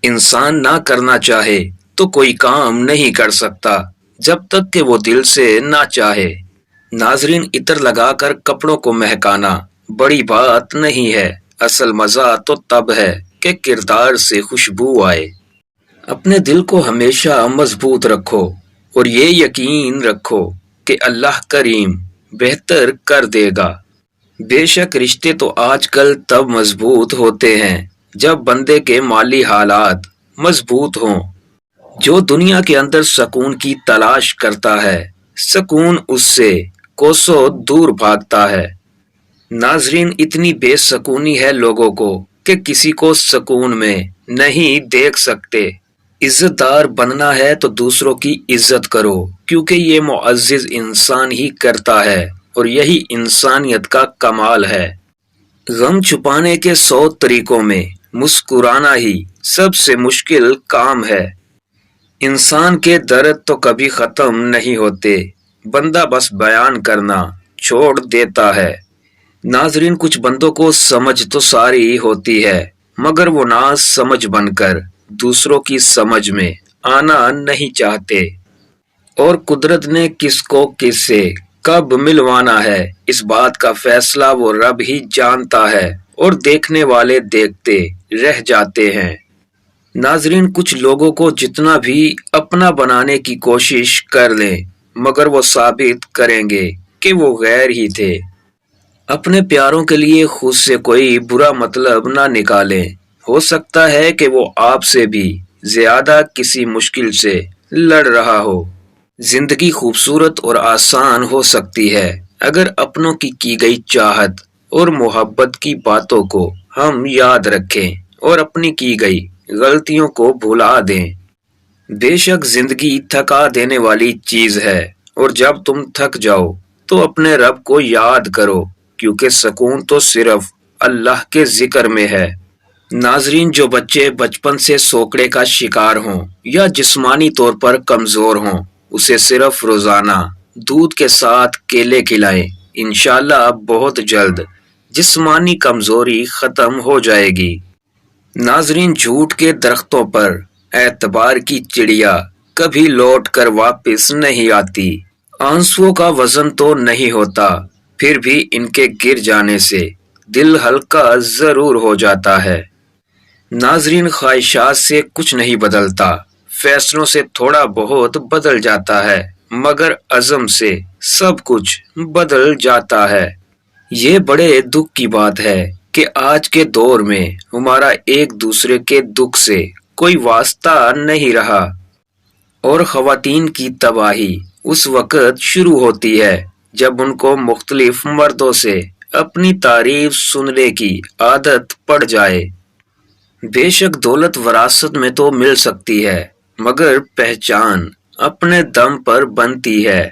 انسان نہ کرنا چاہے تو کوئی کام نہیں کر سکتا جب تک کہ وہ دل سے نہ چاہے۔ ناظرین، عطر لگا کر کپڑوں کو مہکانا بڑی بات نہیں ہے، اصل مزہ تو تب ہے کہ کردار سے خوشبو آئے۔ اپنے دل کو ہمیشہ مضبوط رکھو اور یہ یقین رکھو کہ اللہ کریم بہتر کر دے گا۔ بے شک رشتے تو آج کل تب مضبوط ہوتے ہیں جب بندے کے مالی حالات مضبوط ہوں۔ جو دنیا کے اندر سکون کی تلاش کرتا ہے، سکون اس سے کوسوں دور بھاگتا ہے۔ ناظرین، اتنی بے سکونی ہے لوگوں کو کہ کسی کو سکون میں نہیں دیکھ سکتے۔ عزت دار بننا ہے تو دوسروں کی عزت کرو، کیونکہ یہ معزز انسان ہی کرتا ہے اور یہی انسانیت کا کمال ہے۔ غم چھپانے کے 100 طریقوں میں مسکرانا ہی سب سے مشکل کام ہے۔ انسان کے درد تو کبھی ختم نہیں ہوتے، بندہ بس بیان کرنا چھوڑ دیتا ہے۔ ناظرین، کچھ بندوں کو سمجھ تو ساری ہوتی ہے مگر وہ نہ سمجھ بن کر دوسروں کی سمجھ میں آنا نہیں چاہتے، اور قدرت نے کس کو کس سے کب ملوانا ہے اس بات کا فیصلہ وہ رب ہی جانتا ہے، اور دیکھنے والے دیکھتے رہ جاتے ہیں۔ ناظرین، کچھ لوگوں کو جتنا بھی اپنا بنانے کی کوشش کر لیں مگر وہ ثابت کریں گے کہ وہ غیر ہی تھے۔ اپنے پیاروں کے لیے خود سے کوئی برا مطلب نہ نکالیں، ہو سکتا ہے کہ وہ آپ سے بھی زیادہ کسی مشکل سے لڑ رہا ہو۔ زندگی خوبصورت اور آسان ہو سکتی ہے اگر اپنوں کی گئی چاہت اور محبت کی باتوں کو ہم یاد رکھیں اور اپنی کی گئی غلطیوں کو بھلا دیں۔ بے شک زندگی تھکا دینے والی چیز ہے، اور جب تم تھک جاؤ تو اپنے رب کو یاد کرو، کیونکہ سکون تو صرف اللہ کے ذکر میں ہے۔ ناظرین، جو بچے بچپن سے سوکڑے کا شکار ہوں یا جسمانی طور پر کمزور ہوں، اسے صرف روزانہ دودھ کے ساتھ کیلے کھلائیں، انشاءاللہ بہت جلد جسمانی کمزوری ختم ہو جائے گی۔ ناظرین، جھوٹ کے درختوں پر اعتبار کی چڑیا کبھی لوٹ کر واپس نہیں آتی۔ آنسوؤں کا وزن تو نہیں ہوتا، پھر بھی ان کے گر جانے سے دل ہلکا ضرور ہو جاتا ہے۔ ناظرین، خواہشات سے کچھ نہیں بدلتا، فیصلوں سے تھوڑا بہت بدل جاتا ہے، مگر عزم سے سب کچھ بدل جاتا ہے۔ یہ بڑے دکھ کی بات ہے کہ آج کے دور میں ہمارا ایک دوسرے کے دکھ سے کوئی واسطہ نہیں رہا، اور خواتین کی تباہی اس وقت شروع ہوتی ہے جب ان کو مختلف مردوں سے اپنی تعریف سننے کی عادت پڑ جائے۔ بے شک دولت وراثت میں تو مل سکتی ہے، مگر پہچان اپنے دم پر بنتی ہے۔